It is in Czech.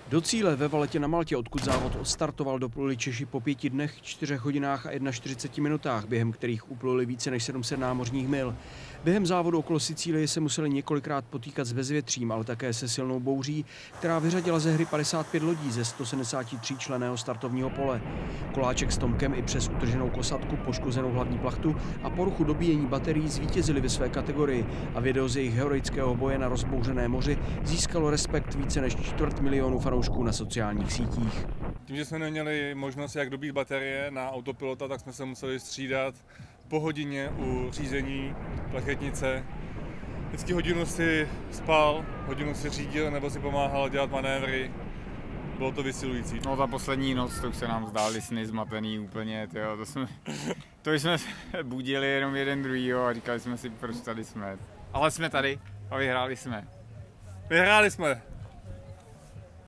Do cíle ve Valetě na Maltě, odkud závod odstartoval, dopluli Češi po 5 dnech, 4 hodinách a 41 minutách, během kterých upluli více než 700 námořních mil. Během závodu okolo Sicílie se museli několikrát potýkat s bezvětřím, ale také se silnou bouří, která vyřadila ze hry 55 lodí ze 173 členného startovního pole. Koláček s Tomkem i přes utrženou kosatku, poškozenou hlavní plachtu a poruchu dobíjení baterií zvítězili ve své kategorii a video z jejich heroického boje na rozbouřené moři získalo respekt více než 250 000 fanoušků na sociálních sítích. Tím, že jsme neměli možnost, jak dobít baterie na autopilota, tak jsme se museli střídat po hodině u řízení plachetnice. Vždycky hodinu si spal, hodinu si řídil nebo si pomáhal dělat manévry. Bylo to vysilující. No ta poslední noc, to už se nám zdály sny zmatený úplně, tyjo, to jsme budili jenom jeden druhýho a říkali jsme si, proč tady jsme. Ale jsme tady a vyhráli jsme. Vyhráli jsme!